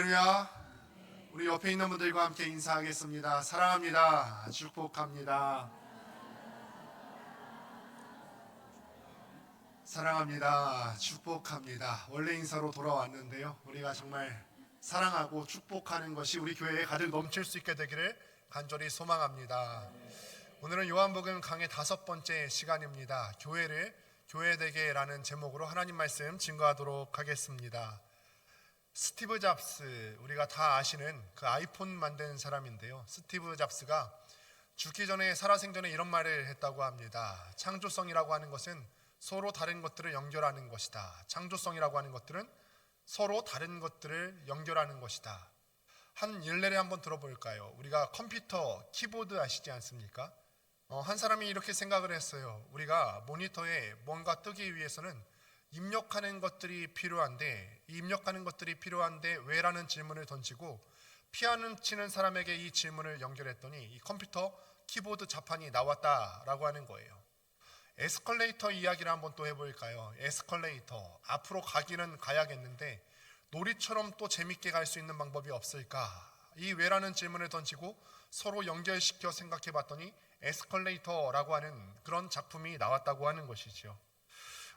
할렐루야. 우리 옆에 있는 분들과 함께 인사하겠습니다. 사랑합니다. 축복합니다. 사랑합니다. 축복합니다. 원래 인사로 돌아왔는데요. 우리가 정말 사랑하고 축복하는 것이 우리 교회에 가득 넘칠 수 있게 되기를 간절히 소망합니다. 오늘은 요한복음 강의 5번째 시간입니다. 교회를 교회되게라는 제목으로 하나님 말씀 증거하도록 하겠습니다. 스티브 잡스, 우리가 다 아시는 그 아이폰 만든 사람인데요. 스티브 잡스가 죽기 전에 살아생전에 이런 말을 했다고 합니다. 창조성이라고 하는 것은 서로 다른 것들을 연결하는 것이다. 창조성이라고 하는 것들은 서로 다른 것들을 연결하는 것이다. 한 일례를 한번 들어볼까요? 우리가 컴퓨터 키보드 아시지 않습니까? 한 사람이 이렇게 생각을 했어요. 우리가 모니터에 뭔가 뜨기 위해서는 입력하는 것들이 필요한데, 이 입력하는 것들이 필요한데 왜라는 질문을 던지고 피아노 치는 사람에게 이 질문을 연결했더니 이 컴퓨터 키보드 자판이 나왔다라고 하는 거예요. 에스컬레이터 이야기를 한번 또 해볼까요? 에스컬레이터, 앞으로 가기는 가야겠는데 놀이처럼 또 재밌게 갈 수 있는 방법이 없을까? 이 왜라는 질문을 던지고 서로 연결시켜 생각해 봤더니 에스컬레이터라고 하는 그런 작품이 나왔다고 하는 것이죠.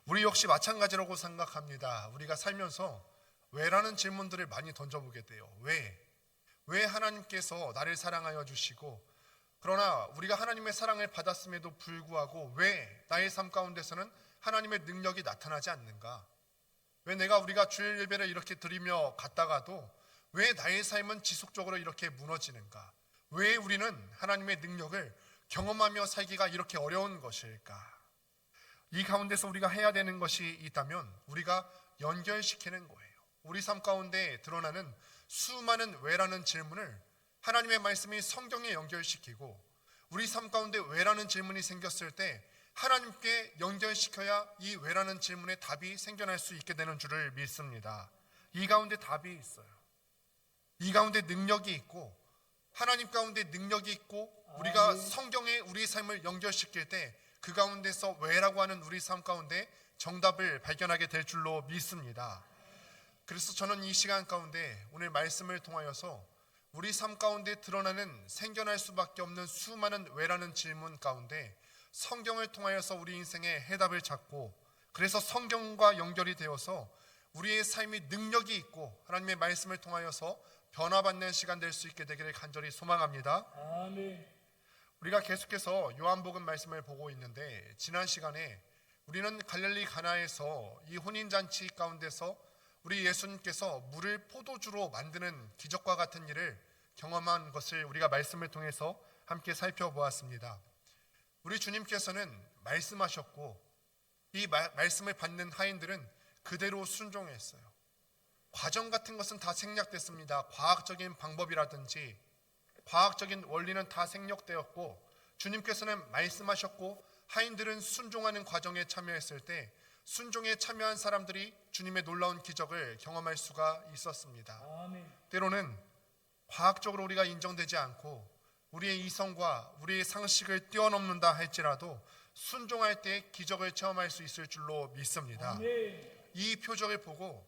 우리 역시 마찬가지라고 생각합니다. 우리가 살면서 왜라는 질문들을 많이 던져보게 돼요. 왜 하나님께서 나를 사랑하여 주시고, 그러나 우리가 하나님의 사랑을 받았음에도 불구하고 왜 나의 삶 가운데서는 하나님의 능력이 나타나지 않는가? 왜 우리가 주일 예배를 이렇게 드리며 갔다가도 왜 나의 삶은 지속적으로 이렇게 무너지는가? 왜 우리는 하나님의 능력을 경험하며 살기가 이렇게 어려운 것일까? 이 가운데서 우리가 해야 되는 것이 있다면 우리가 연결시키는 거예요. 우리 삶 가운데 드러나는 수많은 왜라는 질문을 하나님의 말씀이 성경에 연결시키고, 우리 삶 가운데 왜라는 질문이 생겼을 때 하나님께 연결시켜야 이 왜라는 질문에 답이 생겨날 수 있게 되는 줄을 믿습니다. 이 가운데 답이 있어요. 이 가운데 능력이 있고, 하나님 가운데 능력이 있고, 우리가 성경에 우리 삶을 연결시킬 때 그 가운데서 왜라고 하는 우리 삶 가운데 정답을 발견하게 될 줄로 믿습니다. 그래서 저는 이 시간 가운데 오늘 말씀을 통하여서 우리 삶 가운데 드러나는 생겨날 수밖에 없는 수많은 왜라는 질문 가운데 성경을 통하여서 우리 인생의 해답을 찾고, 그래서 성경과 연결이 되어서 우리의 삶이 능력이 있고 하나님의 말씀을 통하여서 변화받는 시간 될 수 있게 되기를 간절히 소망합니다. 아멘. 우리가 계속해서 요한복음 말씀을 보고 있는데, 지난 시간에 우리는 갈릴리 가나에서 이 혼인잔치 가운데서 우리 예수님께서 물을 포도주로 만드는 기적과 같은 일을 경험한 것을 우리가 말씀을 통해서 함께 살펴보았습니다. 우리 주님께서는 말씀하셨고, 이 말씀을 받는 하인들은 그대로 순종했어요. 과정 같은 것은 다 생략됐습니다. 과학적인 방법이라든지 과학적인 원리는 다 생략되었고, 주님께서는 말씀하셨고 하인들은 순종하는 과정에 참여했을 때 순종에 참여한 사람들이 주님의 놀라운 기적을 경험할 수가 있었습니다. 아멘. 때로는 과학적으로 우리가 인정되지 않고 우리의 이성과 우리의 상식을 뛰어넘는다 할지라도 순종할 때 기적을 체험할 수 있을 줄로 믿습니다. 아멘. 이 표적을 보고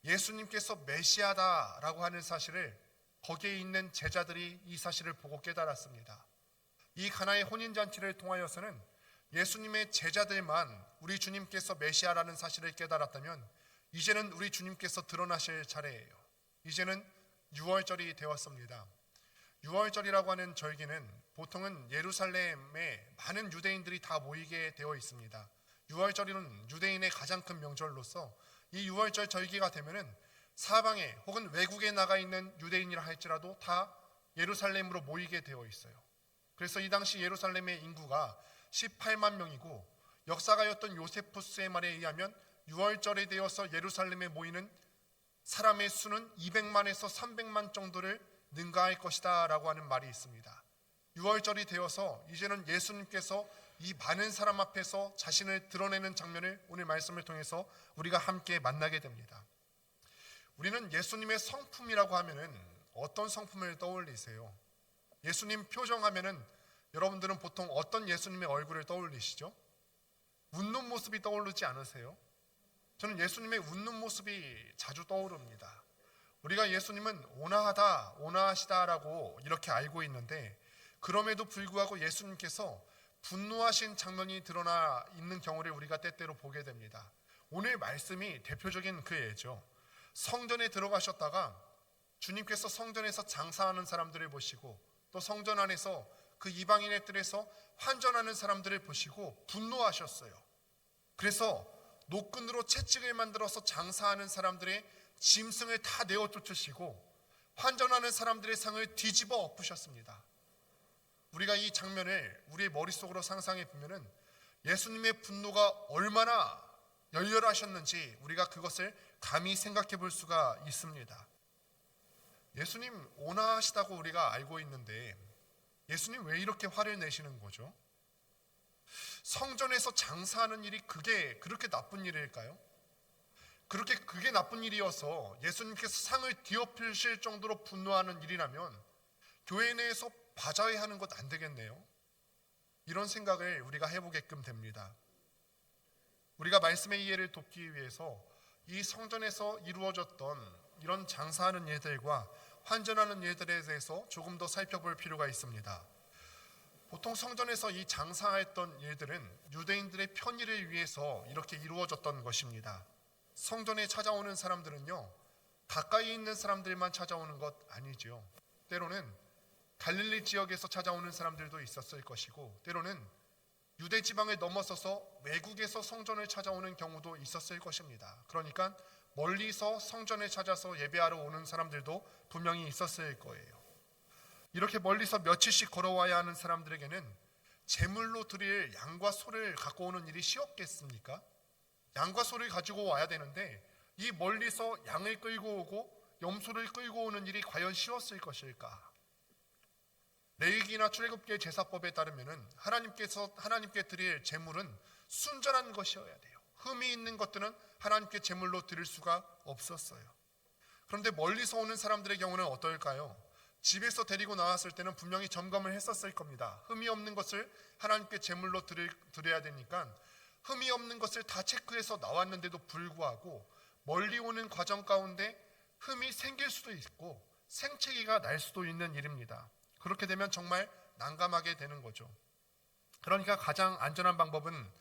예수님께서 메시아다라고 하는 사실을 거기에 있는 제자들이 이 사실을 보고 깨달았습니다. 이 가나의 혼인잔치를 통하여서는 예수님의 제자들만 우리 주님께서 메시아라는 사실을 깨달았다면, 이제는 우리 주님께서 드러나실 차례예요. 이제는 유월절이 되었습니다. 유월절이라고 하는 절기는 보통은 예루살렘에 많은 유대인들이 다 모이게 되어 있습니다. 유월절은 유대인의 가장 큰 명절로서 이 유월절 절기가 되면은 사방에 혹은 외국에 나가 있는 유대인이라 할지라도 다 예루살렘으로 모이게 되어 있어요. 그래서 이 당시 예루살렘의 인구가 18만 명이고, 역사가였던 요세푸스의 말에 의하면 유월절에 되어서 예루살렘에 모이는 사람의 수는 200만에서 300만 정도를 능가할 것이다 라고 하는 말이 있습니다. 유월절이 되어서 이제는 예수님께서 이 많은 사람 앞에서 자신을 드러내는 장면을 오늘 말씀을 통해서 우리가 함께 만나게 됩니다. 우리는 예수님의 성품이라고 하면은 어떤 성품을 떠올리세요? 예수님 표정하면은 여러분들은 보통 어떤 예수님의 얼굴을 떠올리시죠? 웃는 모습이 떠오르지 않으세요? 저는 예수님의 웃는 모습이 자주 떠오릅니다. 우리가 예수님은 온화하다, 온화하시다라고 이렇게 알고 있는데, 그럼에도 불구하고 예수님께서 분노하신 장면이 드러나 있는 경우를 우리가 때때로 보게 됩니다. 오늘 말씀이 대표적인 그 예죠. 성전에 들어가셨다가 주님께서 성전에서 장사하는 사람들을 보시고, 또 성전 안에서 그 이방인의 뜰에서 환전하는 사람들을 보시고 분노하셨어요. 그래서 노끈으로 채찍을 만들어서 장사하는 사람들의 짐승을 다 내어 쫓으시고 환전하는 사람들의 상을 뒤집어 엎으셨습니다. 우리가 이 장면을 우리의 머릿속으로 상상해 보면은 예수님의 분노가 얼마나 열렬하셨는지 우리가 그것을 감히 생각해 볼 수가 있습니다. 예수님 온화하시다고 우리가 알고 있는데 예수님 왜 이렇게 화를 내시는 거죠? 성전에서 장사하는 일이 그렇게 나쁜 일일까요? 그게 나쁜 일이어서 예수님께서 상을 뒤엎으실 정도로 분노하는 일이라면 교회 내에서 바자회 하는 것 안 되겠네요. 이런 생각을 우리가 해보게끔 됩니다. 우리가 말씀의 이해를 돕기 위해서 이 성전에서 이루어졌던 이런 장사하는 예들과 환전하는 예들에 대해서 조금 더 살펴볼 필요가 있습니다. 보통 성전에서 이 장사했던 일들은 유대인들의 편의를 위해서 이렇게 이루어졌던 것입니다. 성전에 찾아오는 사람들은요, 가까이 있는 사람들만 찾아오는 것 아니죠. 때로는 갈릴리 지역에서 찾아오는 사람들도 있었을 것이고, 때로는 유대 지방을 넘어서서 외국에서 성전을 찾아오는 경우도 있었을 것입니다. 그러니까 멀리서 성전에 찾아서 예배하러 오는 사람들도 분명히 있었을 거예요. 이렇게 멀리서 며칠씩 걸어와야 하는 사람들에게는 제물로 드릴 양과 소를 갖고 오는 일이 쉬웠겠습니까? 양과 소를 가지고 와야 되는데 이 멀리서 양을 끌고 오고 염소를 끌고 오는 일이 과연 쉬웠을 것일까? 레위기나 출애굽기의 제사법에 따르면은 하나님께 드릴 제물은 순전한 것이어야 돼요. 흠이 있는 것들은 하나님께 제물로 드릴 수가 없었어요. 그런데 멀리서 오는 사람들의 경우는 어떨까요? 집에서 데리고 나왔을 때는 분명히 점검을 했었을 겁니다. 흠이 없는 것을 하나님께 제물로 드려야 되니까 흠이 없는 것을 다 체크해서 나왔는데도 불구하고 멀리 오는 과정 가운데 흠이 생길 수도 있고 생채기가 날 수도 있는 일입니다. 그렇게 되면 정말 난감하게 되는 거죠. 그러니까 가장 안전한 방법은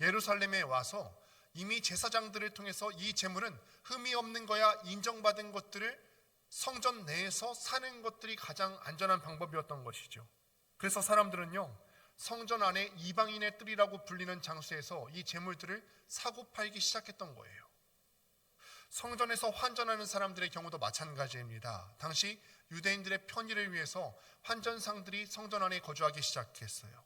예루살렘에 와서 이미 제사장들을 통해서 이 제물은 흠이 없는 거야 인정받은 것들을 성전 내에서 사는 것들이 가장 안전한 방법이었던 것이죠. 그래서 사람들은요, 성전 안에 이방인의 뜰이라고 불리는 장소에서 이 제물들을 사고 팔기 시작했던 거예요. 성전에서 환전하는 사람들의 경우도 마찬가지입니다. 당시 유대인들의 편의를 위해서 환전상들이 성전 안에 거주하기 시작했어요.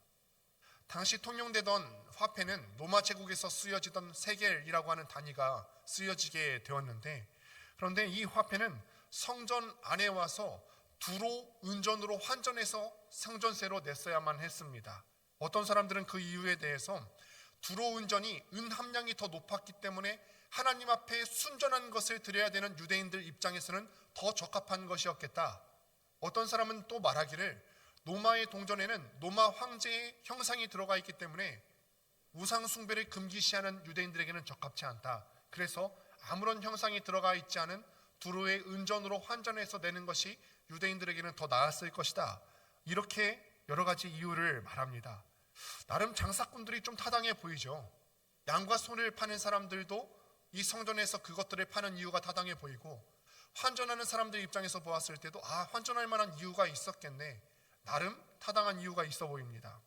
당시 통용되던 화폐는 로마 제국에서 쓰여지던 세겔이라고 하는 단위가 쓰여지게 되었는데, 그런데 이 화폐는 성전 안에 와서 두로 은전으로 환전해서 성전세로 냈어야만 했습니다. 어떤 사람들은 그 이유에 대해서 두로 은전이 은 함량이 더 높았기 때문에 하나님 앞에 순전한 것을 드려야 되는 유대인들 입장에서는 더 적합한 것이었겠다. 어떤 사람은 또 말하기를 로마의 동전에는 로마 황제의 형상이 들어가 있기 때문에 우상 숭배를 금기시하는 유대인들에게는 적합치 않다. 그래서 아무런 형상이 들어가 있지 않은 두로의 은전으로 환전해서 내는 것이 유대인들에게는 더 나았을 것이다. 이렇게 여러 가지 이유를 말합니다. 나름 장사꾼들이 좀 타당해 보이죠. 양과 소를 파는 사람들도 이 성전에서 그것들을 파는 이유가 타당해 보이고, 환전하는 사람들 입장에서 보았을 때도 환전할 만한 이유가 있었겠네. 나름 타당한 이유가 있어 보입니다.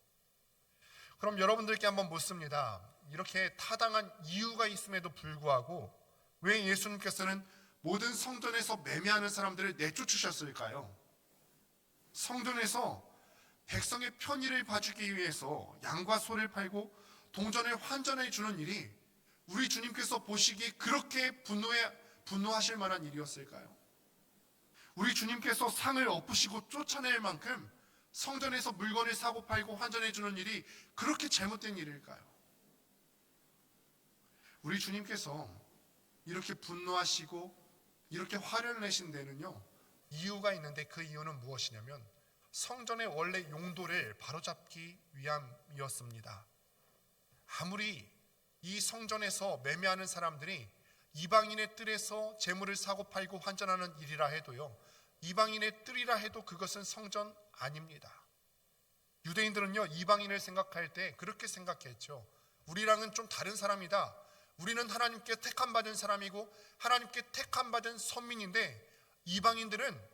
그럼 여러분들께 한번 묻습니다. 이렇게 타당한 이유가 있음에도 불구하고 왜 예수님께서는 모든 성전에서 매매하는 사람들을 내쫓으셨을까요? 성전에서 백성의 편의를 봐주기 위해서 양과 소를 팔고 동전을 환전해 주는 일이 우리 주님께서 보시기에 그렇게 분노하실 만한 일이었을까요? 우리 주님께서 상을 엎으시고 쫓아낼 만큼 성전에서 물건을 사고 팔고 환전해 주는 일이 그렇게 잘못된 일일까요? 우리 주님께서 이렇게 분노하시고 이렇게 화를 내신 데는요, 이유가 있는데 그 이유는 무엇이냐면 성전의 원래 용도를 바로잡기 위함이었습니다. 아무리 이 성전에서 매매하는 사람들이 이방인의 뜰에서 재물을 사고 팔고 환전하는 일이라 해도요, 이방인의 뜰이라 해도 그것은 성전 아닙니다. 유대인들은요, 이방인을 생각할 때 그렇게 생각했죠. 우리랑은 좀 다른 사람이다. 우리는 하나님께 택함받은 사람이고 하나님께 택함받은 선민인데, 이방인들은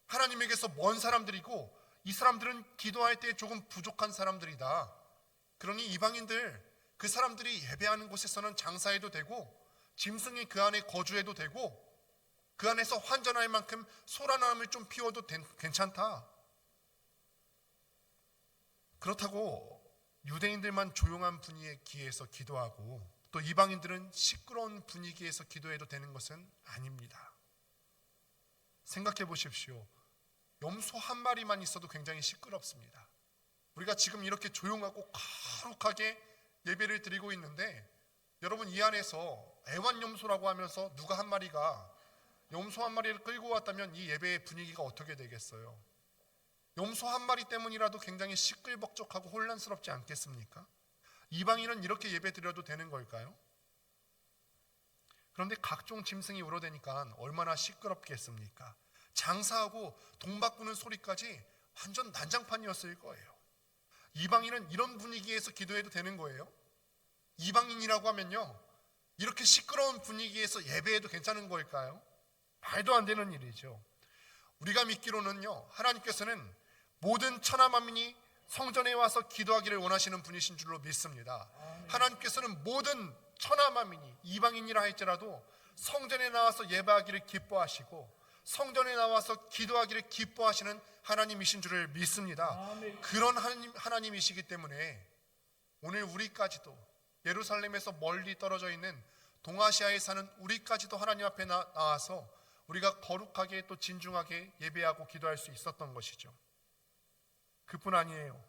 하나님에게서 먼 사람들이고 이 사람들은 기도할 때 조금 부족한 사람들이다. 그러니 이방인들, 그 사람들이 예배하는 곳에서는 장사해도 되고 짐승이 그 안에 거주해도 되고 그 안에서 환전할 만큼 소란함을 좀 피워도 괜찮다. 그렇다고 유대인들만 조용한 분위기에서 기도하고 또 이방인들은 시끄러운 분위기에서 기도해도 되는 것은 아닙니다. 생각해 보십시오. 염소 한 마리만 있어도 굉장히 시끄럽습니다. 우리가 지금 이렇게 조용하고 거룩하게 예배를 드리고 있는데, 여러분 이 안에서 애완염소라고 하면서 누가 한 마리가 염소 한 마리를 끌고 왔다면 이 예배의 분위기가 어떻게 되겠어요? 염소 한 마리 때문이라도 굉장히 시끌벅적하고 혼란스럽지 않겠습니까? 이방인은 이렇게 예배 드려도 되는 걸까요? 그런데 각종 짐승이 우러대니까 얼마나 시끄럽겠습니까? 장사하고 돈 바꾸는 소리까지 완전 난장판이었을 거예요. 이방인은 이런 분위기에서 기도해도 되는 거예요? 이방인이라고 하면요, 이렇게 시끄러운 분위기에서 예배해도 괜찮은 걸까요? 말도 안 되는 일이죠. 우리가 믿기로는요, 하나님께서는 모든 천하 만민이 성전에 와서 기도하기를 원하시는 분이신 줄로 믿습니다. 하나님께서는 모든 천하 만민이 이방인이라 할지라도 성전에 나와서 예배하기를 기뻐하시고 성전에 나와서 기도하기를 기뻐하시는 하나님이신 줄을 믿습니다. 그런 하나님이시기 때문에 오늘 우리까지도 예루살렘에서 멀리 떨어져 있는 동아시아에 사는 우리까지도 하나님 앞에 나와서 우리가 거룩하게 또 진중하게 예배하고 기도할 수 있었던 것이죠. 그뿐 아니에요.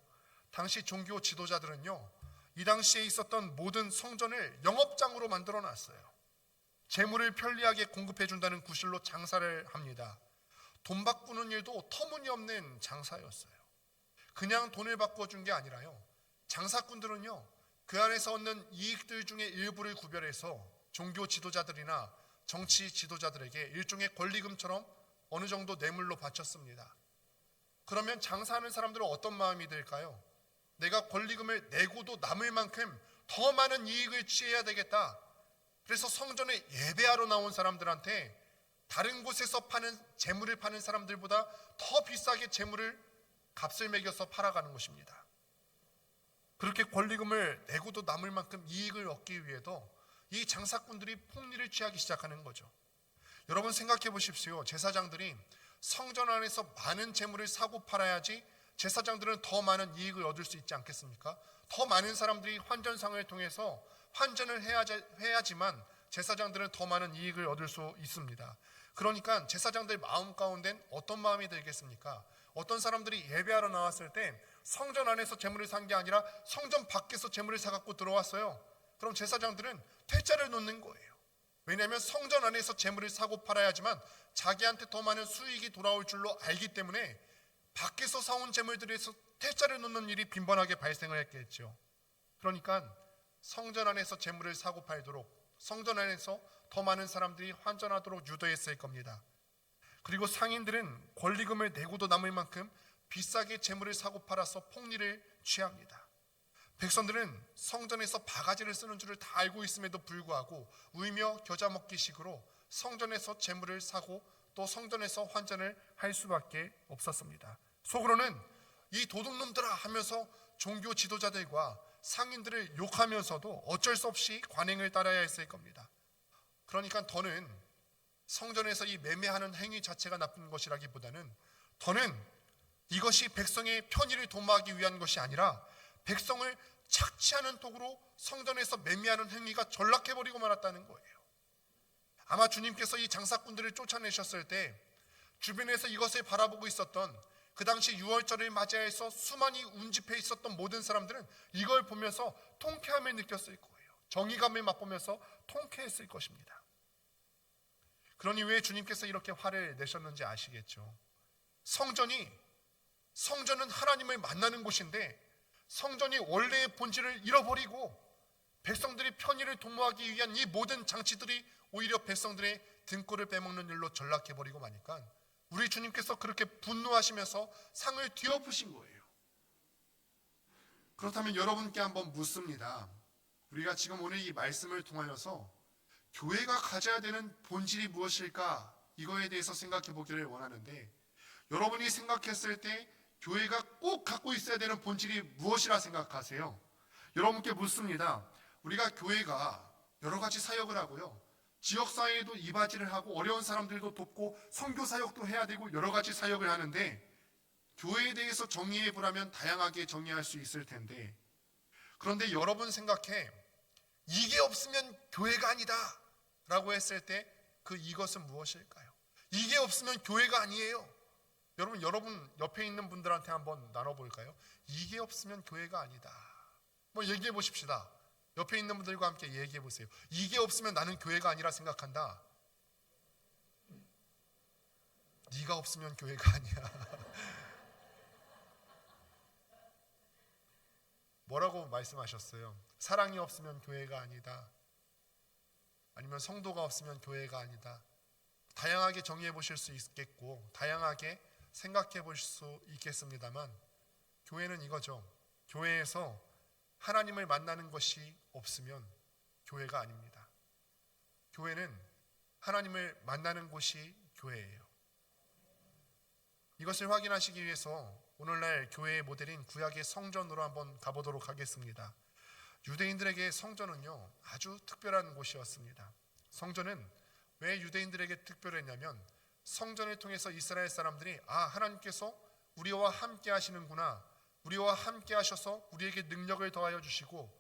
당시 종교 지도자들은요, 이 당시에 있었던 모든 성전을 영업장으로 만들어 놨어요. 재물을 편리하게 공급해 준다는 구실로 장사를 합니다. 돈 바꾸는 일도 터무니없는 장사였어요. 그냥 돈을 바꿔준 게 아니라요, 장사꾼들은요, 그 안에서 얻는 이익들 중에 일부를 구별해서 종교 지도자들이나 정치 지도자들에게 일종의 권리금처럼 어느 정도 뇌물로 바쳤습니다. 그러면 장사하는 사람들은 어떤 마음이 들까요? 내가 권리금을 내고도 남을 만큼 더 많은 이익을 취해야 되겠다. 그래서 성전에 예배하러 나온 사람들한테 다른 곳에서 파는 재물을 파는 사람들보다 더 비싸게 재물을 값을 매겨서 팔아가는 것입니다. 그렇게 권리금을 내고도 남을 만큼 이익을 얻기 위해도 이 장사꾼들이 폭리를 취하기 시작하는 거죠. 여러분 생각해 보십시오. 제사장들이 성전 안에서 많은 재물을 사고 팔아야지 제사장들은 더 많은 이익을 얻을 수 있지 않겠습니까? 더 많은 사람들이 환전상을 통해서 환전을 해야지만 제사장들은 더 많은 이익을 얻을 수 있습니다. 그러니까 제사장들 마음 가운데는 어떤 마음이 들겠습니까? 어떤 사람들이 예배하러 나왔을 때 성전 안에서 재물을 산 게 아니라 성전 밖에서 재물을 사갖고 들어왔어요. 그럼 제사장들은 퇴짜를 놓는 거예요. 왜냐하면 성전 안에서 재물을 사고 팔아야지만 자기한테 더 많은 수익이 돌아올 줄로 알기 때문에 밖에서 사온 재물들에서 퇴짜를 놓는 일이 빈번하게 발생을 했겠죠. 그러니까 성전 안에서 재물을 사고 팔도록, 성전 안에서 더 많은 사람들이 환전하도록 유도했을 겁니다. 그리고 상인들은 권리금을 내고도 남을 만큼 비싸게 재물을 사고 팔아서 폭리를 취합니다. 백성들은 성전에서 바가지를 쓰는 줄을 다 알고 있음에도 불구하고 울며 겨자 먹기식으로 성전에서 재물을 사고 또 성전에서 환전을 할 수밖에 없었습니다. 속으로는 이 도둑놈들아 하면서 종교 지도자들과 상인들을 욕하면서도 어쩔 수 없이 관행을 따라야 했을 겁니다. 그러니까 더는 성전에서 이 매매하는 행위 자체가 나쁜 것이라기보다는 더는 이것이 백성의 편의를 도모하기 위한 것이 아니라 백성을 착취하는 도구로 성전에서 매매하는 행위가 전락해버리고 말았다는 거예요. 아마 주님께서 이 장사꾼들을 쫓아내셨을 때 주변에서 이것을 바라보고 있었던 그 당시 6월절을 맞이해서 수많이 운집해 있었던 모든 사람들은 이걸 보면서 통쾌함을 느꼈을 거예요. 정의감을 맛보면서 통쾌했을 것입니다. 그러니 왜 주님께서 이렇게 화를 내셨는지 아시겠죠? 성전은 하나님을 만나는 곳인데 성전이 원래의 본질을 잃어버리고 백성들이 편의를 도모하기 위한 이 모든 장치들이 오히려 백성들의 등골을 빼먹는 일로 전락해버리고 마니까 우리 주님께서 그렇게 분노하시면서 상을 뒤엎으신 거예요. 그렇다면 여러분께 한번 묻습니다. 우리가 지금 오늘 이 말씀을 통하여서 교회가 가져야 되는 본질이 무엇일까? 이거에 대해서 생각해 보기를 원하는데, 여러분이 생각했을 때 교회가 꼭 갖고 있어야 되는 본질이 무엇이라 생각하세요? 여러분께 묻습니다. 우리가 교회가 여러 가지 사역을 하고요, 지역사회에도 이바지를 하고 어려운 사람들도 돕고 선교 사역도 해야 되고 여러 가지 사역을 하는데, 교회에 대해서 정의해 보라면 다양하게 정의할 수 있을 텐데, 그런데 여러분 생각해, 이게 없으면 교회가 아니다 라고 했을 때 그 이것은 무엇일까요? 이게 없으면 교회가 아니에요. 여러분 옆에 있는 분들한테 한번 나눠볼까요? 이게 없으면 교회가 아니다. 뭐 얘기해 보십시다. 옆에 있는 분들과 함께 얘기해 보세요. 이게 없으면 나는 교회가 아니라 생각한다. 네가 없으면 교회가 아니야. 뭐라고 말씀하셨어요? 사랑이 없으면 교회가 아니다. 아니면 성도가 없으면 교회가 아니다. 다양하게 정의해 보실 수 있겠고 다양하게 생각해 보실 수 있겠습니다만, 교회는 이거죠. 교회에서 하나님을 만나는 것이 없으면 교회가 아닙니다. 교회는 하나님을 만나는 곳이 교회예요. 이것을 확인하시기 위해서 오늘날 교회의 모델인 구약의 성전으로 한번 가보도록 하겠습니다. 유대인들에게 성전은요, 아주 특별한 곳이었습니다. 성전은 왜 유대인들에게 특별했냐면, 성전을 통해서 이스라엘 사람들이 하나님께서 우리와 함께 하시는구나, 우리와 함께 하셔서 우리에게 능력을 더하여 주시고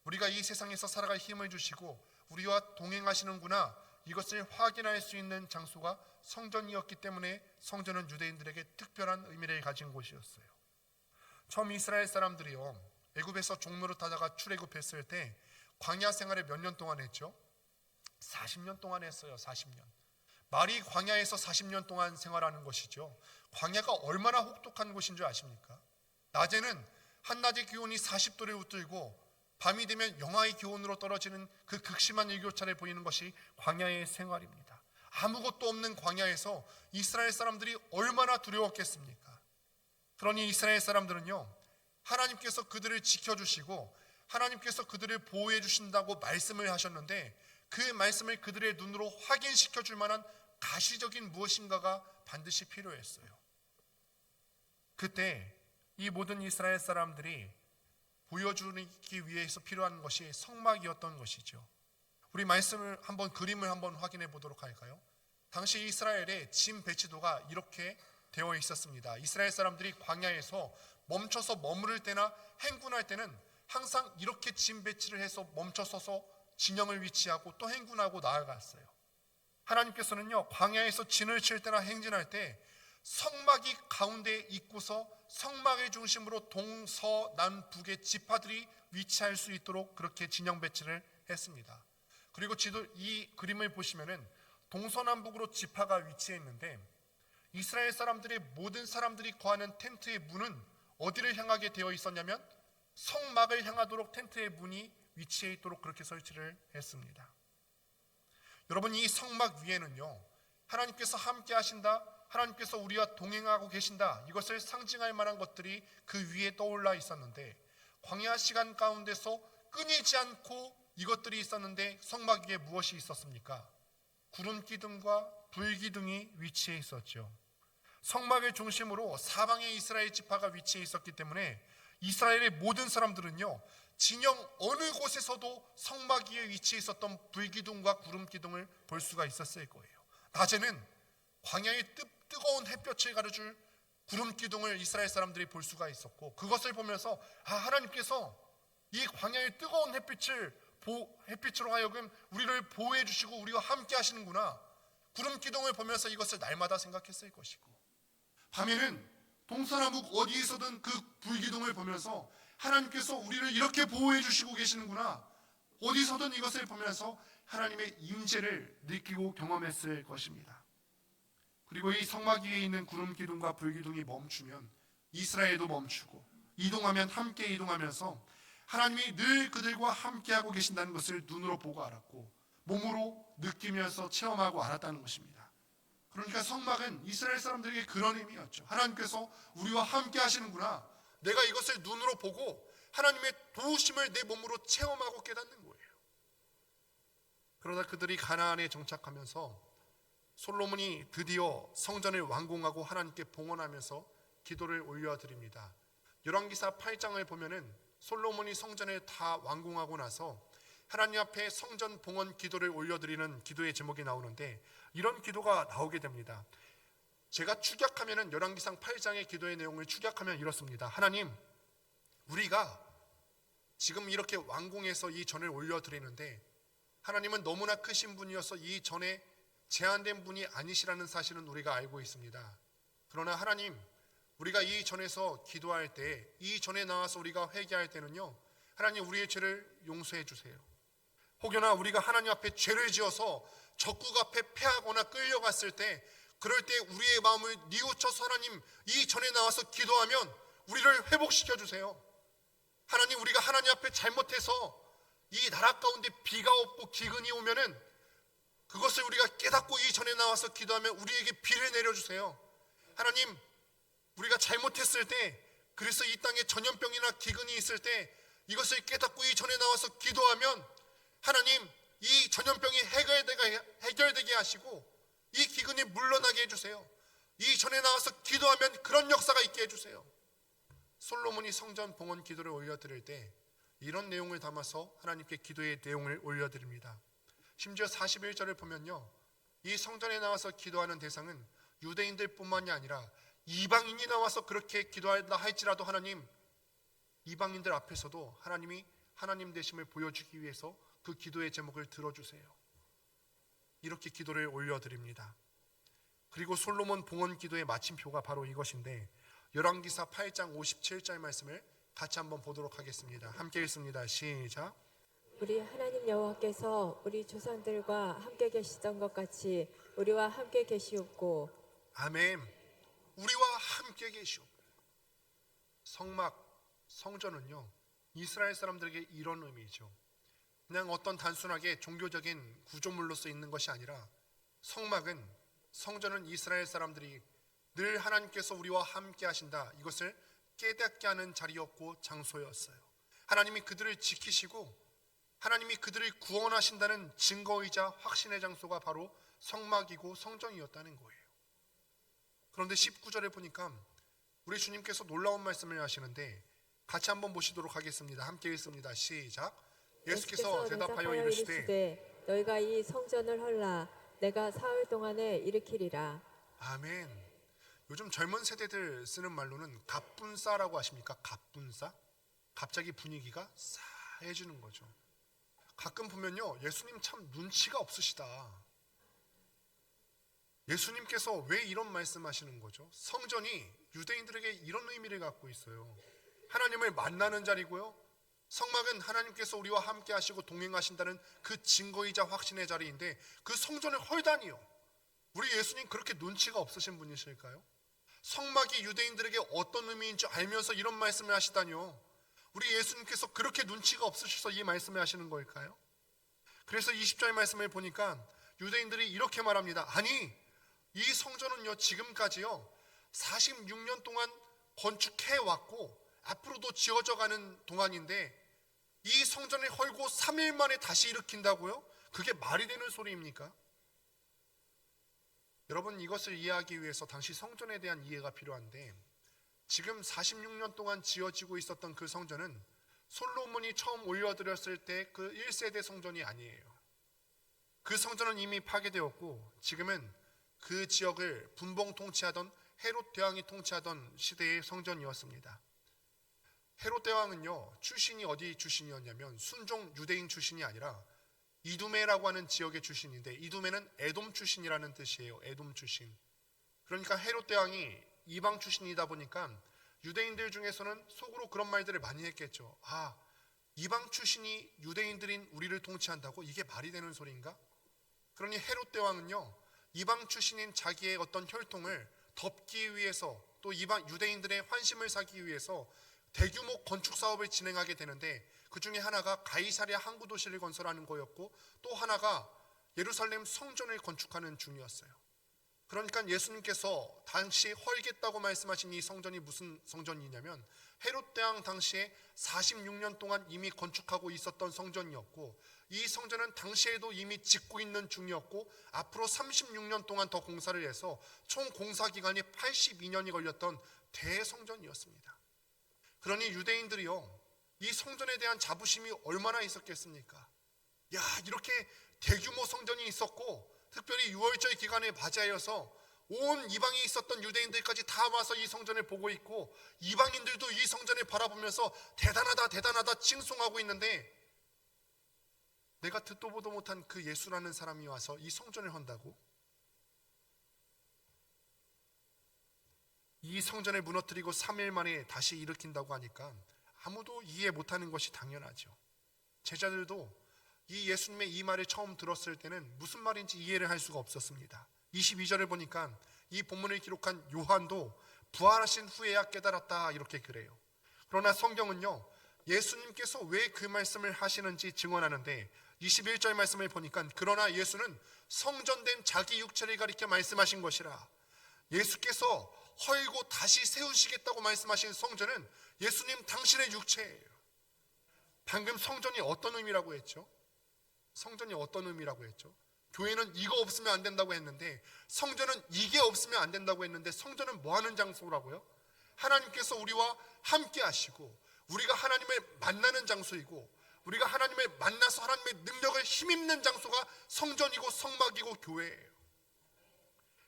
우리가 이 세상에서 살아갈 힘을 주시고 우리와 동행하시는구나, 이것을 확인할 수 있는 장소가 성전이었기 때문에 성전은 유대인들에게 특별한 의미를 가진 곳이었어요. 처음 이스라엘 사람들이요, 애굽에서 종로를 타다가 출애굽했을 때 광야 생활을 몇 년 동안 했죠? 40년 동안 했어요. 40년. 말이 광야에서 40년 동안 생활하는 것이죠. 광야가 얼마나 혹독한 곳인 줄 아십니까? 낮에는 한낮의 기온이 40도를 웃돌고 밤이 되면 영하의 기온으로 떨어지는 그 극심한 일교차를 보이는 것이 광야의 생활입니다. 아무것도 없는 광야에서 이스라엘 사람들이 얼마나 두려웠겠습니까? 그러니 이스라엘 사람들은요, 하나님께서 그들을 지켜주시고 하나님께서 그들을 보호해 주신다고 말씀을 하셨는데, 그 말씀을 그들의 눈으로 확인시켜 줄 만한 가시적인 무엇인가가 반드시 필요했어요. 그때 이 모든 이스라엘 사람들이 보여주기 위해서 필요한 것이 성막이었던 것이죠. 우리 말씀을 한번, 그림을 한번 확인해 보도록 할까요? 당시 이스라엘의 짐 배치도가 이렇게 되어 있었습니다. 이스라엘 사람들이 광야에서 멈춰서 머무를 때나 행군할 때는 항상 이렇게 짐 배치를 해서 멈춰서서 진영을 위치하고 또 행군하고 나아갔어요. 하나님께서는요, 광야에서 진을 칠 때나 행진할 때 성막이 가운데에 있고서 성막의 중심으로 동서남북의 지파들이 위치할 수 있도록 그렇게 진영 배치를 했습니다. 그리고 이 그림을 보시면은 동서남북으로 지파가 위치해 있는데, 이스라엘 사람들의 모든 사람들이 거하는 텐트의 문은 어디를 향하게 되어 있었냐면 성막을 향하도록 텐트의 문이 위치해 있도록 그렇게 설치를 했습니다. 여러분, 이 성막 위에는요, 하나님께서 함께 하신다, 하나님께서 우리와 동행하고 계신다, 이것을 상징할 만한 것들이 그 위에 떠올라 있었는데, 광야 시간 가운데서 끊이지 않고 이것들이 있었는데 성막 위에 무엇이 있었습니까? 구름 기둥과 불 기둥이 위치해 있었죠. 성막을 중심으로 사방에 이스라엘 지파가 위치해 있었기 때문에 이스라엘의 모든 사람들은요, 진영 어느 곳에서도 성막 위에 위치해 있었던 불기둥과 구름기둥을 볼 수가 있었을 거예요. 낮에는 광야의 뜨거운 햇볕을 가려줄 구름기둥을 이스라엘 사람들이 볼 수가 있었고, 그것을 보면서 하나님께서 이 광야의 뜨거운 햇빛으로 하여금 우리를 보호해 주시고 우리와 함께 하시는구나, 구름기둥을 보면서 이것을 날마다 생각했을 것이고, 밤에는 동서남북 어디에서든 그 불기둥을 보면서 하나님께서 우리를 이렇게 보호해 주시고 계시는구나, 어디서든 이것을 보면서 하나님의 임재를 느끼고 경험했을 것입니다. 그리고 이 성막 위에 있는 구름 기둥과 불 기둥이 멈추면 이스라엘도 멈추고, 이동하면 함께 이동하면서 하나님이 늘 그들과 함께하고 계신다는 것을 눈으로 보고 알았고 몸으로 느끼면서 체험하고 알았다는 것입니다. 그러니까 성막은 이스라엘 사람들에게 그런 의미였죠. 하나님께서 우리와 함께 하시는구나. 내가 이것을 눈으로 보고 하나님의 도우심을 내 몸으로 체험하고 깨닫는 거예요. 그러다 그들이 가나안에 정착하면서 솔로몬이 드디어 성전을 완공하고 하나님께 봉헌하면서 기도를 올려드립니다. 열왕기사 8장을 보면은 솔로몬이 성전을 다 완공하고 나서 하나님 앞에 성전 봉헌 기도를 올려드리는 기도의 제목이 나오는데 이런 기도가 나오게 됩니다. 제가 축약하면은 열왕기상 8장의 기도의 내용을 축약하면 이렇습니다. 하나님, 우리가 지금 이렇게 완공해서 이 전을 올려드리는데 하나님은 너무나 크신 분이어서 이 전에 제한된 분이 아니시라는 사실은 우리가 알고 있습니다. 그러나 하나님, 우리가 이 전에서 기도할 때, 이 전에 나와서 우리가 회개할 때는요, 하나님 우리의 죄를 용서해 주세요. 혹여나 우리가 하나님 앞에 죄를 지어서 적국 앞에 패하거나 끌려갔을 때, 그럴 때 우리의 마음을 뉘우쳐서 하나님 이 전에 나와서 기도하면 우리를 회복시켜 주세요. 하나님, 우리가 하나님 앞에 잘못해서 이 나라 가운데 비가 없고 기근이 오면은 그것을 우리가 깨닫고 이 전에 나와서 기도하면 우리에게 비를 내려주세요. 하나님, 우리가 잘못했을 때, 그래서 이 땅에 전염병이나 기근이 있을 때 이것을 깨닫고 이 전에 나와서 기도하면 하나님, 이 전염병이 해결되게 하시고 이 기근이 물러나게 해주세요. 이 전에 나와서 기도하면 그런 역사가 있게 해주세요. 솔로몬이 성전 봉헌 기도를 올려드릴 때 이런 내용을 담아서 하나님께 기도의 내용을 올려드립니다. 심지어 41절을 보면요, 이 성전에 나와서 기도하는 대상은 유대인들 뿐만이 아니라 이방인이 나와서 그렇게 기도한다 할지라도 하나님, 이방인들 앞에서도 하나님이 하나님 되심을 보여주기 위해서 그 기도의 제목을 들어주세요. 이렇게 기도를 올려드립니다. 그리고 솔로몬 봉헌 기도의 마침표가 바로 이것인데 열왕기사 8장 57절 말씀을 같이 한번 보도록 하겠습니다. 함께 읽습니다. 시작. 우리 하나님 여호와께서 우리 조상들과 함께 계시던 것 같이 우리와 함께 계시옵고. 아멘. 우리와 함께 계시옵고. 성막, 성전은요, 이스라엘 사람들에게 이런 의미죠. 그냥 어떤 단순하게 종교적인 구조물로서 있는 것이 아니라 성막은, 성전은 이스라엘 사람들이 늘 하나님께서 우리와 함께 하신다, 이것을 깨닫게 하는 자리였고 장소였어요. 하나님이 그들을 지키시고 하나님이 그들을 구원하신다는 증거이자 확신의 장소가 바로 성막이고 성전이었다는 거예요. 그런데 19절에 보니까 우리 주님께서 놀라운 말씀을 하시는데 같이 한번 보시도록 하겠습니다. 함께 읽습니다. 시작. 예수께서 대답하여 이르시되 너희가 이 성전을 헐라 내가 사흘 동안에 일으키리라. 아멘. 요즘 젊은 세대들 쓰는 말로는 갑분싸라고 하십니까? 갑분싸? 갑자기 분위기가 싸해지는 거죠. 가끔 보면요, 예수님 참 눈치가 없으시다. 예수님께서 왜 이런 말씀하시는 거죠? 성전이 유대인들에게 이런 의미를 갖고 있어요. 하나님을 만나는 자리고요, 성막은 하나님께서 우리와 함께 하시고 동행하신다는 그 증거이자 확신의 자리인데 그 성전을 헐다니요. 우리 예수님 그렇게 눈치가 없으신 분이실까요? 성막이 유대인들에게 어떤 의미인지 알면서 이런 말씀을 하시다니요. 우리 예수님께서 그렇게 눈치가 없으셔서 이 말씀을 하시는 걸까요? 그래서 20절 말씀을 보니까 유대인들이 이렇게 말합니다. 아니, 이 성전은요, 지금까지요 46년 동안 건축해 왔고 앞으로도 지어져 가는 동안인데 이 성전을 헐고 3일 만에 다시 일으킨다고요? 그게 말이 되는 소리입니까? 여러분, 이것을 이해하기 위해서 당시 성전에 대한 이해가 필요한데 지금 46년 동안 지어지고 있었던 그 성전은 솔로몬이 처음 올려드렸을 때 그 1세대 성전이 아니에요. 그 성전은 이미 파괴되었고 지금은 그 지역을 분봉 통치하던 헤롯 대왕이 통치하던 시대의 성전이었습니다. 헤롯 대왕은요, 출신이 어디 출신이었냐면 순종 유대인 출신이 아니라 이두메라고 하는 지역의 출신인데 이두메는 에돔 출신이라는 뜻이에요. 에돔 출신. 그러니까 헤롯 대왕이 이방 출신이다 보니까 유대인들 중에서는 속으로 그런 말들을 많이 했겠죠. 아, 이방 출신이 유대인들인 우리를 통치한다고? 이게 말이 되는 소리인가? 그러니 헤롯 대왕은요, 이방 출신인 자기의 어떤 혈통을 덮기 위해서 또 이방 유대인들의 환심을 사기 위해서 대규모 건축 사업을 진행하게 되는데 그 중에 하나가 가이사랴 항구 도시를 건설하는 거였고 또 하나가 예루살렘 성전을 건축하는 중이었어요. 그러니까 예수님께서 당시 헐겠다고 말씀하신 이 성전이 무슨 성전이냐면 헤롯 왕 당시에 46년 동안 이미 건축하고 있었던 성전이었고 이 성전은 당시에도 이미 짓고 있는 중이었고 앞으로 36년 동안 더 공사를 해서 총 공사 기간이 82년이 걸렸던 대성전이었습니다. 그러니 유대인들이요, 이 성전에 대한 자부심이 얼마나 있었겠습니까? 야, 이렇게 대규모 성전이 있었고 특별히 유월절 기간에 맞이하여서 온 이방에 있었던 유대인들까지 다 와서 이 성전을 보고 있고 이방인들도 이 성전을 바라보면서 대단하다 대단하다 칭송하고 있는데 내가 듣도 보도 못한 그 예수라는 사람이 와서 이 성전을 헌다고? 이 성전을 무너뜨리고 3일 만에 다시 일으킨다고 하니까 아무도 이해 못하는 것이 당연하죠. 제자들도 이 예수님의 이 말을 처음 들었을 때는 무슨 말인지 이해를 할 수가 없었습니다. 22절을 보니까 이 본문을 기록한 요한도 부활하신 후에야 깨달았다 이렇게 그래요. 그러나 성경은요, 예수님께서 왜 그 말씀을 하시는지 증언하는데 21절 말씀을 보니까 그러나 예수는 성전된 자기 육체를 가리켜 말씀하신 것이라. 예수께서 헐고 다시 세우시겠다고 말씀하신 성전은 예수님 당신의 육체예요. 방금 성전이 어떤 의미라고 했죠? 성전이 어떤 의미라고 했죠? 교회는 이거 없으면 안 된다고 했는데 성전은 이게 없으면 안 된다고 했는데 성전은 뭐 하는 장소라고요? 하나님께서 우리와 함께 하시고 우리가 하나님을 만나는 장소이고 우리가 하나님을 만나서 하나님의 능력을 힘입는 장소가 성전이고 성막이고 교회예요.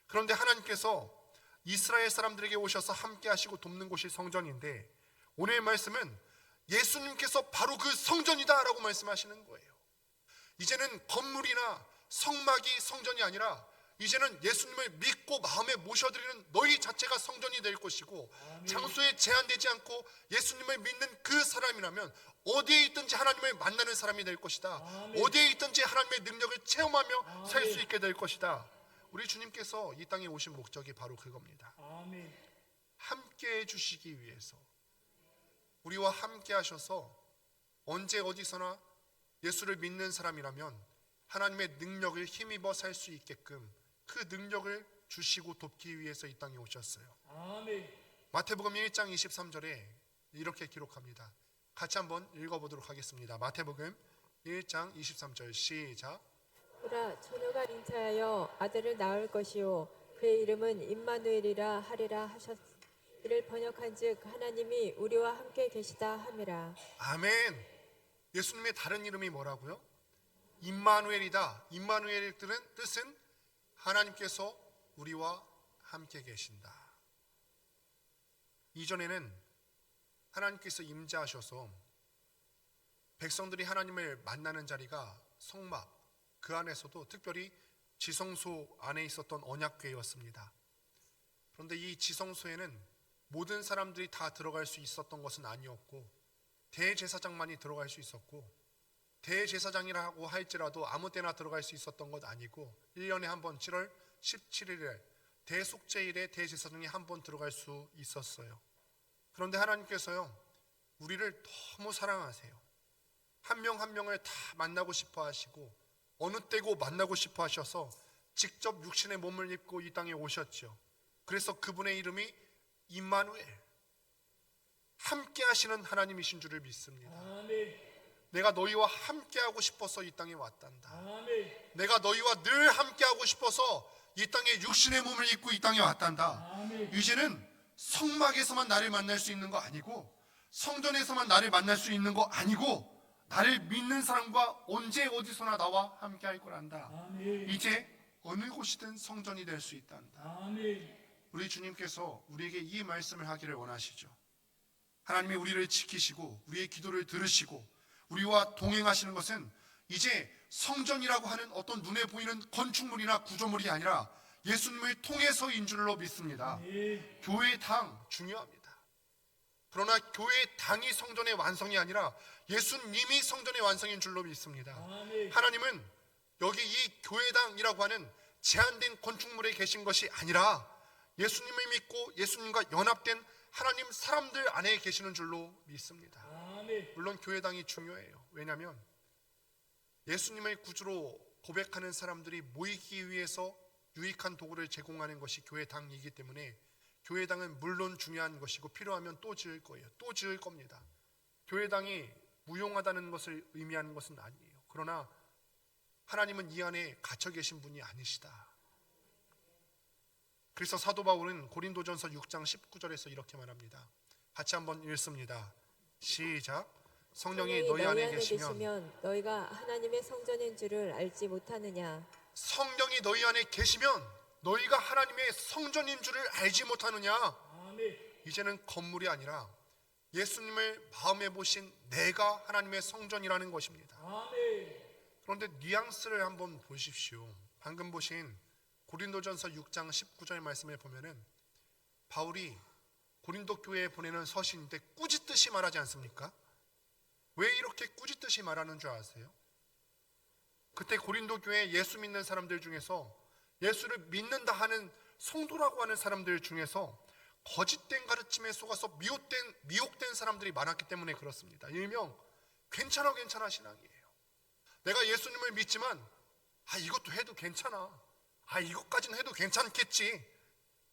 그런데 하나님께서 이스라엘 사람들에게 오셔서 함께 하시고 돕는 곳이 성전인데 오늘 말씀은 예수님께서 바로 그 성전이다라고 말씀하시는 거예요. 이제는 건물이나 성막이 성전이 아니라 이제는 예수님을 믿고 마음에 모셔드리는 너희 자체가 성전이 될 것이고 아멘. 장소에 제한되지 않고 예수님을 믿는 그 사람이라면 어디에 있든지 하나님을 만나는 사람이 될 것이다. 아멘. 어디에 있든지 하나님의 능력을 체험하며 살 수 있게 될 것이다. 우리 주님께서 이 땅에 오신 목적이 바로 그겁니다. 아멘. 함께 해주시기 위해서 우리와 함께 하셔서 언제 어디서나 예수를 믿는 사람이라면 하나님의 능력을 힘입어 살 수 있게끔 그 능력을 주시고 돕기 위해서 이 땅에 오셨어요. 아멘. 마태복음 1장 23절에 이렇게 기록합니다. 같이 한번 읽어보도록 하겠습니다. 마태복음 1장 23절 시작. 보라, 처녀가 잉태하여 아들을 낳을 것이요 그의 이름은 임마누엘이라 하리라 하셨. 이를 번역한즉 하나님이 우리와 함께 계시다 함이라. 아멘. 예수님의 다른 이름이 뭐라고요? 임마누엘이다. 임마누엘의 뜻은 하나님께서 우리와 함께 계신다. 이전에는 하나님께서 임재하셔서 백성들이 하나님을 만나는 자리가 성막, 그 안에서도 특별히 지성소 안에 있었던 언약궤였습니다. 그런데 이 지성소에는 모든 사람들이 다 들어갈 수 있었던 것은 아니었고 대제사장만이 들어갈 수 있었고 대제사장이라고 할지라도 아무 때나 들어갈 수 있었던 것 아니고 1년에 한 번 7월 17일에 대속죄일에 대제사장이 한 번 들어갈 수 있었어요. 그런데 하나님께서요, 우리를 너무 사랑하세요. 한 명 한 명을 다 만나고 싶어 하시고 어느 때고 만나고 싶어 하셔서 직접 육신의 몸을 입고 이 땅에 오셨죠. 그래서 그분의 이름이 임마누엘, 함께 하시는 하나님이신 줄을 믿습니다. 아멘. 내가 너희와 함께 하고 싶어서 이 땅에 왔단다. 아멘. 내가 너희와 늘 함께 하고 싶어서 이 땅에 육신의 몸을 입고 이 땅에 왔단다. 아멘. 이제는 성막에서만 나를 만날 수 있는 거 아니고 성전에서만 나를 만날 수 있는 거 아니고 나를 믿는 사람과 언제 어디서나 나와 함께 할 거란다. 아멘. 이제 어느 곳이든 성전이 될 수 있단다. 아멘. 우리 주님께서 우리에게 이 말씀을 하기를 원하시죠. 하나님이 우리를 지키시고 우리의 기도를 들으시고 우리와 동행하시는 것은 이제 성전이라고 하는 어떤 눈에 보이는 건축물이나 구조물이 아니라 예수님을 통해서인 줄로 믿습니다. 아멘. 교회의 당 중요합니다. 그러나 교회의 당이 성전의 완성이 아니라 예수님이 성전의 완성인 줄로 믿습니다. 아멘. 하나님은 여기 이 교회당이라고 하는 제한된 건축물에 계신 것이 아니라 예수님을 믿고 예수님과 연합된 하나님 사람들 안에 계시는 줄로 믿습니다. 물론 교회당이 중요해요. 왜냐하면 예수님을 구주로 고백하는 사람들이 모이기 위해서 유익한 도구를 제공하는 것이 교회당이기 때문에 교회당은 물론 중요한 것이고 필요하면 또 지을 거예요. 또 지을 겁니다. 교회당이 무용하다는 것을 의미하는 것은 아니에요. 그러나 하나님은 이 안에 갇혀 계신 분이 아니시다. 그래서 사도 바울은 고린도전서 6장 19절에서 이렇게 말합니다. 같이 한번 읽습니다. 시작. 성령이 너희 안에 계시면 너희가 하나님의 성전인 줄을 알지 못하느냐. 성령이 너희 안에 계시면 너희가 하나님의 성전인 줄을 알지 못하느냐. 이제는 건물이 아니라 예수님을 마음에 보신 내가 하나님의 성전이라는 것입니다. 그런데 뉘앙스를 한번 보십시오. 방금 보신 고린도전서 6장 19절 말씀을 보면은 바울이 고린도 교회에 보내는 서신인데 꾸짖듯이 말하지 않습니까? 왜 이렇게 꾸짖듯이 말하는 줄 아세요? 그때 고린도 교회에 예수 믿는 사람들 중에서 예수를 믿는다 하는 성도라고 하는 사람들 중에서 거짓된 가르침에 속아서 미혹된 사람들이 많았기 때문에 그렇습니다. 일명 괜찮아 신앙이에요. 내가 예수님을 믿지만 이것도 해도 괜찮아. 이것까지는 해도 괜찮겠지.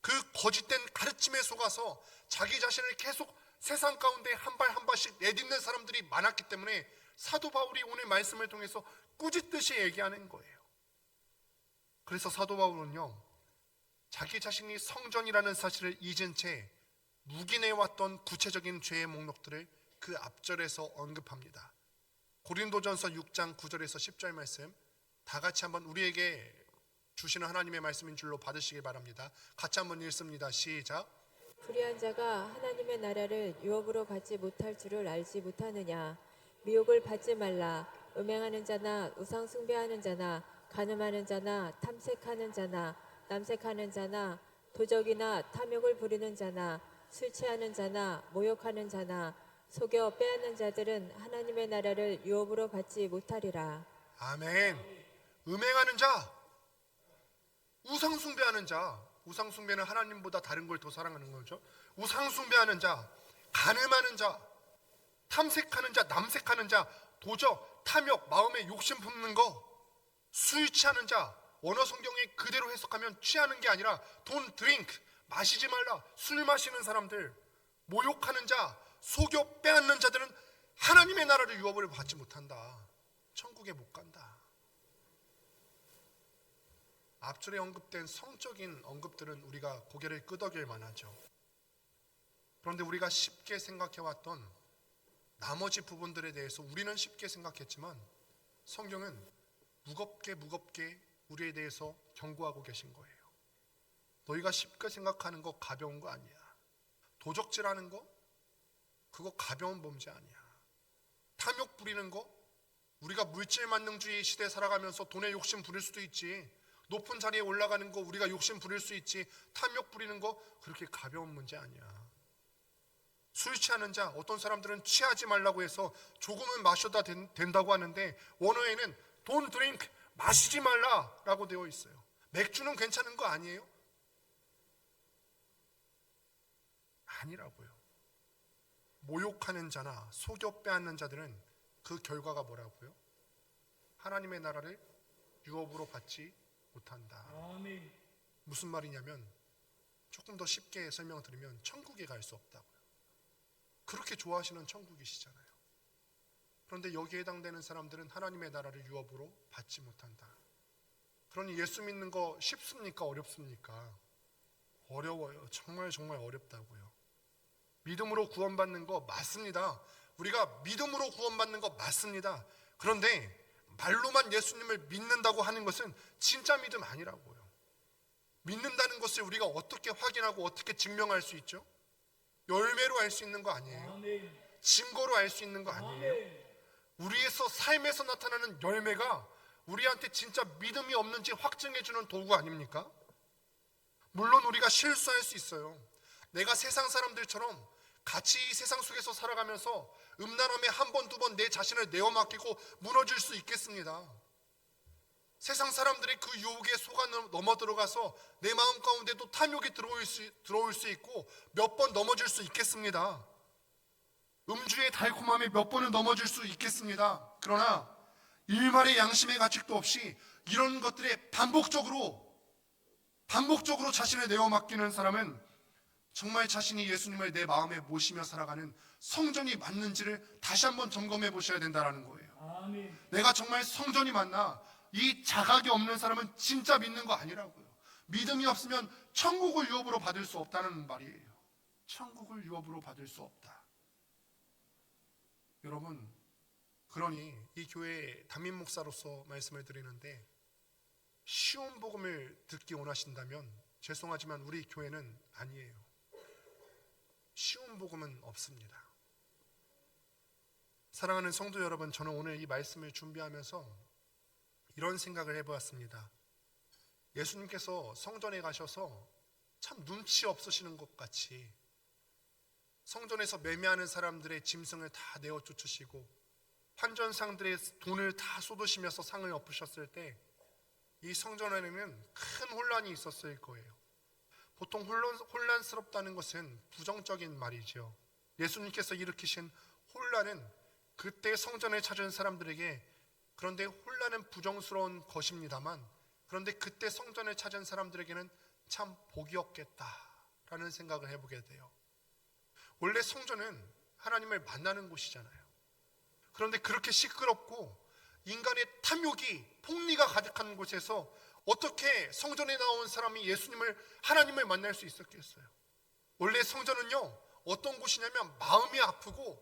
그 거짓된 가르침에 속아서 자기 자신을 계속 세상 가운데 한 발 한 발씩 내딛는 사람들이 많았기 때문에 사도 바울이 오늘 말씀을 통해서 꾸짖듯이 얘기하는 거예요. 그래서 사도 바울은요, 자기 자신이 성전이라는 사실을 잊은 채 묵인해왔던 구체적인 죄의 목록들을 그 앞절에서 언급합니다. 고린도전서 6장 9절에서 10절 말씀 다 같이 한번 우리에게 주시는 하나님의 말씀인 줄로 받으시길 바랍니다. 같이 한번 읽습니다. 시작. 불의한 자가 하나님의 나라를 유업으로 받지 못할 줄을 알지 못하느냐. 미혹을 받지 말라. 음행하는 자나 우상 숭배하는 자나 간음하는 자나 탐색하는 자나 남색하는 자나 도적이나 탐욕을 부리는 자나 술 취하는 자나 모욕하는 자나 속여 빼앗는 자들은 하나님의 나라를 유업으로 받지 못하리라. 아멘. 음행하는 자, 우상 숭배하는 자, 우상 숭배는 하나님보다 다른 걸 더 사랑하는 거죠. 우상 숭배하는 자, 간음하는 자, 탐색하는 자, 남색하는 자, 도적, 탐욕, 마음에 욕심 품는 거, 술 취하는 자, 원어 성경에 그대로 해석하면 취하는 게 아니라 don't drink, 마시지 말라, 술 마시는 사람들, 모욕하는 자, 속여 빼앗는 자들은 하나님의 나라를 유업을 받지 못한다. 천국에 못 간다. 앞줄에 언급된 성적인 언급들은 우리가 고개를 끄덕일 만하죠. 그런데 우리가 쉽게 생각해왔던 나머지 부분들에 대해서 우리는 쉽게 생각했지만 성경은 무겁게 우리에 대해서 경고하고 계신 거예요. 너희가 쉽게 생각하는 거 가벼운 거 아니야. 도적질하는 거 그거 가벼운 범죄 아니야. 탐욕 부리는 거 우리가 물질 만능주의 시대에 살아가면서 돈에 욕심 부릴 수도 있지. 높은 자리에 올라가는 거 우리가 욕심 부릴 수 있지. 탐욕 부리는 거 그렇게 가벼운 문제 아니야. 술 취하는 자, 어떤 사람들은 취하지 말라고 해서 조금은 마셔도 된다고 하는데 원어에는 don't drink, 마시지 말라라고 되어 있어요. 맥주는 괜찮은 거 아니에요? 아니라고요. 모욕하는 자나 속여 빼앗는 자들은 그 결과가 뭐라고요? 하나님의 나라를 유업으로 받지 못한다. 아멘. 무슨 말이냐면 조금 더 쉽게 설명드리면 천국에 갈 수 없다고요. 그렇게 좋아하시는 천국이시잖아요. 그런데 여기에 해당되는 사람들은 하나님의 나라를 유업으로 받지 못한다. 그러니 예수 믿는 거 쉽습니까? 어렵습니까? 어려워요. 정말 어렵다고요. 믿음으로 구원받는 거 맞습니다. 우리가 믿음으로 구원받는 거 맞습니다. 그런데 말로만 예수님을 믿는다고 하는 것은 진짜 믿음 아니라고요. 믿는다는 것을 우리가 어떻게 확인하고 어떻게 증명할 수 있죠? 열매로 알 수 있는 거 아니에요? 아멘. 증거로 알 수 있는 거 아니에요? 아멘. 우리에서 삶에서 나타나는 열매가 우리한테 진짜 믿음이 없는지 확증해주는 도구 아닙니까? 물론 우리가 실수할 수 있어요. 내가 세상 사람들처럼 같이 이 세상 속에서 살아가면서 음란함에 한 번, 두 번 내 자신을 내어 맡기고 무너질 수 있겠습니다. 세상 사람들의 그 유혹에 속아 넘어 들어가서 내 마음 가운데도 탐욕이 들어올 수 있고 몇 번 넘어질 수 있겠습니다. 음주의 달콤함에 몇 번은 넘어질 수 있겠습니다. 그러나 일말의 양심의 가책도 없이 이런 것들에 반복적으로 자신을 내어 맡기는 사람은 정말 자신이 예수님을 내 마음에 모시며 살아가는 성전이 맞는지를 다시 한번 점검해 보셔야 된다는 거예요. 아멘. 내가 정말 성전이 맞나? 이 자각이 없는 사람은 진짜 믿는 거 아니라고요. 믿음이 없으면 천국을 유업으로 받을 수 없다는 말이에요. 천국을 유업으로 받을 수 없다. 여러분, 그러니 이 교회의 담임 목사로서 말씀을 드리는데, 쉬운 복음을 듣기 원하신다면 죄송하지만 우리 교회는 아니에요. 쉬운 복음은 없습니다. 사랑하는 성도 여러분, 저는 오늘 이 말씀을 준비하면서 이런 생각을 해보았습니다. 예수님께서 성전에 가셔서 참 눈치 없으시는 것 같이 성전에서 매매하는 사람들의 짐승을 다 내어 쫓으시고 환전상들의 돈을 다 쏟으시면서 상을 엎으셨을 때 이 성전에는 큰 혼란이 있었을 거예요. 보통 혼란스럽다는 것은 부정적인 말이죠. 예수님께서 일으키신 혼란은 그때 성전을 찾은 사람들에게, 그런데 혼란은 부정스러운 것입니다만, 그런데 그때 성전을 찾은 사람들에게는 참 복이었겠다라는 생각을 해보게 돼요. 원래 성전은 하나님을 만나는 곳이잖아요. 그런데 그렇게 시끄럽고 인간의 탐욕이 폭리가 가득한 곳에서 어떻게 성전에 나온 사람이 하나님을 만날 수 있었겠어요? 원래 성전은요, 어떤 곳이냐면 마음이 아프고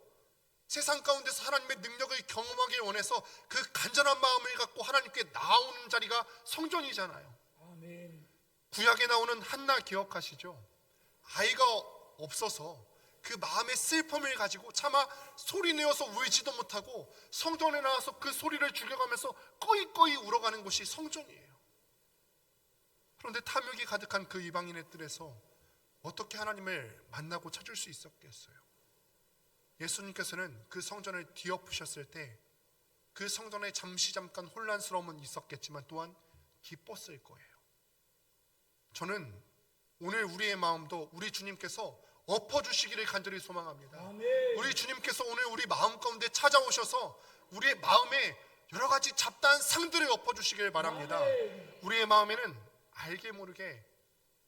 세상 가운데서 하나님의 능력을 경험하길 원해서 그 간절한 마음을 갖고 하나님께 나오는 자리가 성전이잖아요. 아멘. 구약에 나오는 한나 기억하시죠? 아이가 없어서 그 마음의 슬픔을 가지고 차마 소리내어서 울지도 못하고 성전에 나와서 그 소리를 죽여가면서 꺼이꺼이 울어가는 곳이 성전이에요. 그런데 탐욕이 가득한 그 이방인의 뜰에서 어떻게 하나님을 만나고 찾을 수 있었겠어요? 예수님께서는 그 성전을 뒤엎으셨을 때 그 성전에 잠깐 혼란스러움은 있었겠지만 또한 기뻤을 거예요. 저는 오늘 우리의 마음도 우리 주님께서 엎어주시기를 간절히 소망합니다. 아멘. 우리 주님께서 오늘 우리 마음 가운데 찾아오셔서 우리의 마음에 여러 가지 잡다한 상들을 엎어주시기를 바랍니다. 아멘. 우리의 마음에는 알게 모르게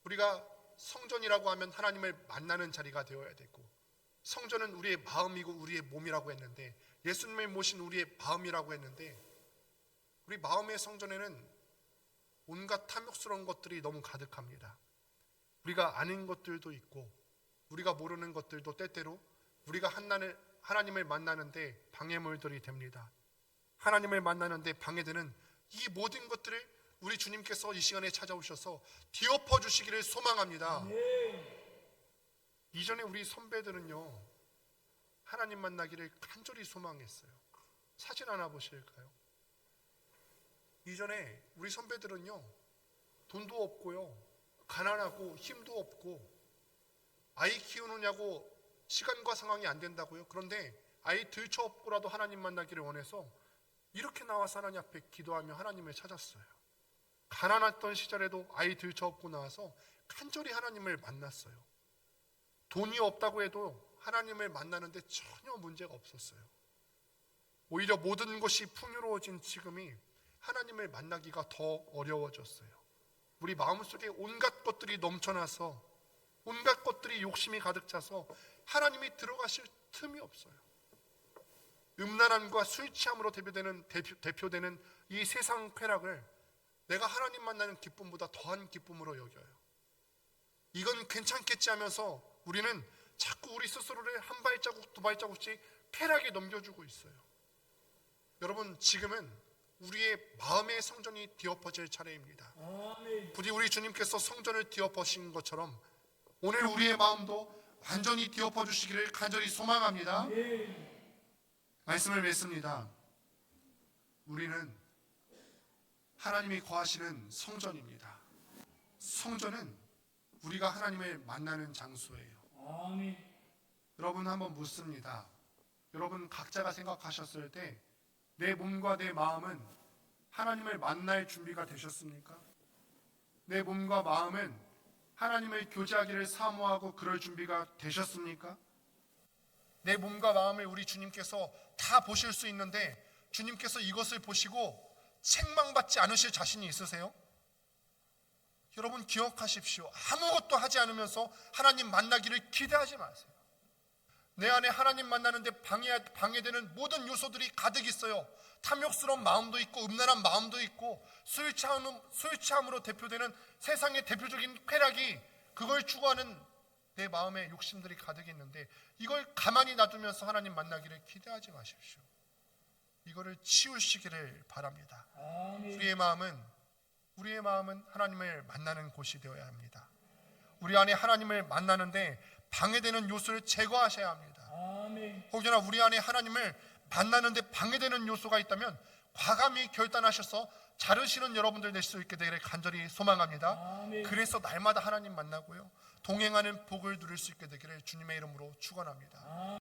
우리가 성전이라고 하면 하나님을 만나는 자리가 되어야 되고, 성전은 우리의 마음이고 우리의 몸이라고 했는데, 예수님을 모신 우리의 마음이라고 했는데, 우리 마음의 성전에는 온갖 탐욕스러운 것들이 너무 가득합니다. 우리가 아는 것들도 있고 우리가 모르는 것들도 때때로 우리가 하나님을 만나는데 방해물들이 됩니다. 하나님을 만나는데 방해되는 이 모든 것들을 우리 주님께서 이 시간에 찾아오셔서 뒤엎어 주시기를 소망합니다. 이전에 우리 선배들은요, 하나님 만나기를 간절히 소망했어요. 사진 하나 보실까요? 이전에 우리 선배들은요, 돈도 없고요, 가난하고 힘도 없고, 아이 키우느냐고 시간과 상황이 안 된다고요. 그런데 아이 들쳐업고라도 하나님 만나기를 원해서 이렇게 나와서 하나님 앞에 기도하며 하나님을 찾았어요. 가난했던 시절에도 아이 들쳐업고 나와서 간절히 하나님을 만났어요. 돈이 없다고 해도 하나님을 만나는데 전혀 문제가 없었어요. 오히려 모든 것이 풍요로워진 지금이 하나님을 만나기가 더 어려워졌어요. 우리 마음속에 온갖 것들이 넘쳐나서, 온갖 것들이 욕심이 가득 차서 하나님이 들어가실 틈이 없어요. 음란함과 술 취함으로 대표되는 이 세상 쾌락을 내가 하나님 만나는 기쁨보다 더한 기쁨으로 여겨요. 이건 괜찮겠지 하면서 우리는 자꾸 우리 스스로를 한 발자국 두 발자국씩 쾌락에 넘겨주고 있어요. 여러분, 지금은 우리의 마음의 성전이 뒤엎어질 차례입니다. 아멘. 부디 우리 주님께서 성전을 뒤엎으신 것처럼 오늘 우리의 마음도 완전히 뒤엎어 주시기를 간절히 소망합니다. 아멘. 말씀을 맺습니다. 우리는 하나님이 거하시는 성전입니다. 성전은 우리가 하나님을 만나는 장소예요. 아멘. 여러분, 한번 묻습니다. 여러분 각자가 생각하셨을 때 내 몸과 내 마음은 하나님을 만날 준비가 되셨습니까? 내 몸과 마음은 하나님을 교제하기를 사모하고 그럴 준비가 되셨습니까? 내 몸과 마음을 우리 주님께서 다 보실 수 있는데 주님께서 이것을 보시고 책망받지 않으실 자신이 있으세요? 여러분 기억하십시오. 아무것도 하지 않으면서 하나님 만나기를 기대하지 마세요. 내 안에 하나님 만나는데 방해되는 모든 요소들이 가득 있어요. 탐욕스러운 마음도 있고 음란한 마음도 있고 술 취함으로 대표되는 세상의 대표적인 쾌락이 그걸 추구하는 내 마음에 욕심들이 가득 있는데 이걸 가만히 놔두면서 하나님 만나기를 기대하지 마십시오. 이거를 치우시기를 바랍니다. 아멘. 우리의 마음은 하나님을 만나는 곳이 되어야 합니다. 우리 안에 하나님을 만나는데 방해되는 요소를 제거하셔야 합니다. 아멘. 혹여나 우리 안에 하나님을 만나는데 방해되는 요소가 있다면 과감히 결단하셔서 자르시는 여러분들 될 수 있게 되기를 간절히 소망합니다. 아멘. 그래서 날마다 하나님 만나고요 동행하는 복을 누릴 수 있게 되기를 주님의 이름으로 축원합니다.